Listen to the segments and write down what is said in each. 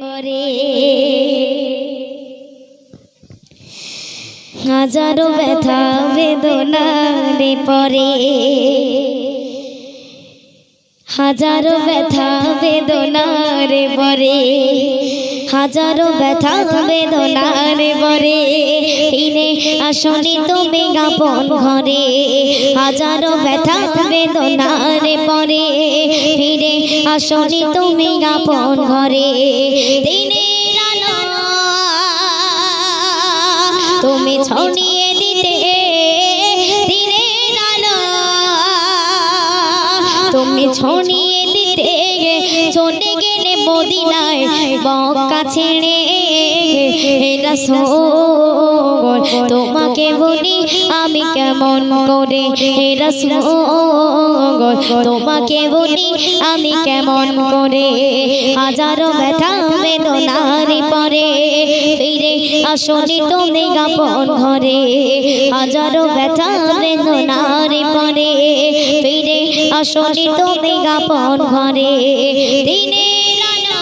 পরে হাজারো ব্যথা বেদনারে পরে হাজারো ব্যথা বেদনারে পরে হাজারো ব্যথা বেদনারে পরে ফিরে আসনি তুমি আপন ঘরে হাজারো ব্যথা বেদনারে পরে ফিরে আসনি তুমি আপন ঘরে দিনের আলো তুমি ছড়িয়ে দিতে দিনের আলো তুমি ছড়িয়ে দিতে চলে গেলে মদিনায় মক্কা ছেড়ে রাসূল তোমাকে বলি আমি কেমন করে রাসূল তোমাকে বলি আমি কেমন করে হাজারো ব্যথা বেদনার পরে ফিরে আসনি তুমি আপন ঘরে হাজারো ব্যথা বেদনার পরে ফিরে আসনি তুমি আপন ঘরে দিনের আলো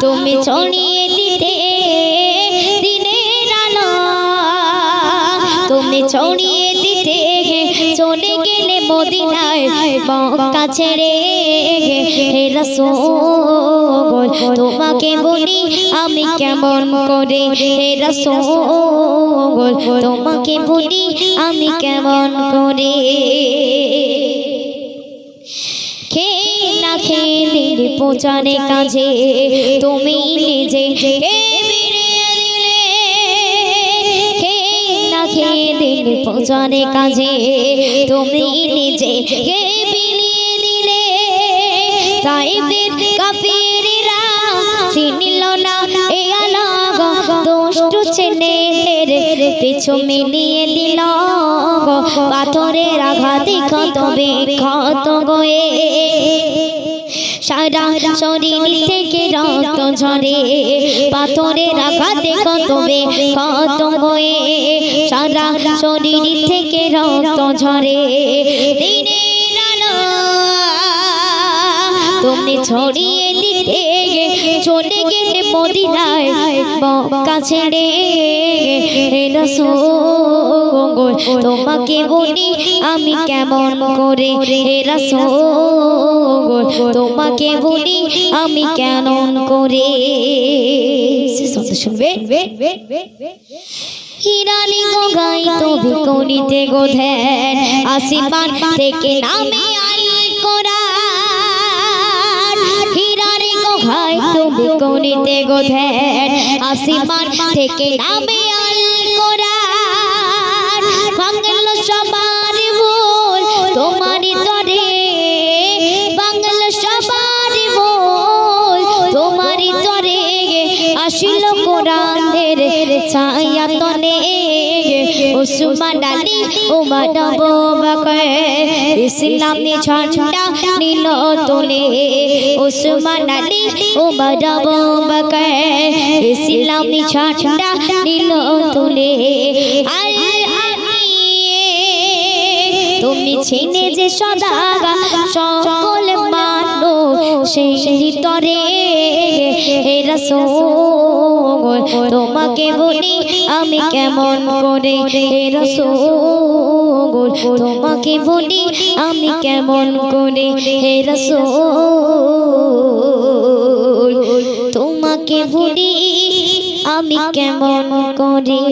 তুমি ছড়িয়ে দিতে দিনের আলো তুমি ছড়িয়ে দিতে চলে গেলে মদিনায় মক্কা ছেড়ে রাসূল তোমাকে বলি আমি কেমন করে রাসূল তোমাকে বলি আমি কেমন করে খেয়ে না খেয়ে দিল পৌঁছানে কাজে তুমি নিজে ফিরিয়ে দিলে খেয়ে না খেয়ে দিল পৌঁছানে কাজে তুমি নিজে ফিরিয়ে দিলে তাইফের কাফিররা চিনিল না এ আলাগ দুষ্ট ছেলেদের পিছু মিলিয়ে দিল পাথরের আঘাতে ক্ষত বিক্ষত হয়ে সারা শরীর থেকে রক্ত ঝরে পাথরের আঘাতে ক্ষত বিক্ষত হয়ে সারা শরীর থেকে রক্ত ঝরে দিনের আলো তুমি ছড়িয়ে দিতে চলে গেলে মদিনায় মক্কা ছেড়ে রাসূল তোমাকে বলি আমি কেমন করে রাসূল তোমাকে বলি আমি কেমন করে শুনবে হিরালি গো গাই তবে করিতে গো ধ্যান আসিমান থেকে নামে আল কোরআন হিরালি গো গাই তবে করিতে গো ধ্যান আসিমান থেকে নামে আল কোরআন বাংল সবার ভুল তোমারই তরে বাংল সবার ভুল তোমারই তরে আসিল কোরআনের ছায়া তলে উসমান আলী উমর আবু বকর ইসলামী ঝান্ডা নীল তোলে উসমান আলী উমর আবু বকর ইসলামী ঝান্ডা নীল তোলে তুমি ছিনে যে সদাগা সকল মানুষ সেই তরে রাসূল তোমাকে বলি আমি কেমন করে রাসূল তোমাকে বলি আমি কেমন করে রাসূল তোমাকে বলি আমি কেমন করে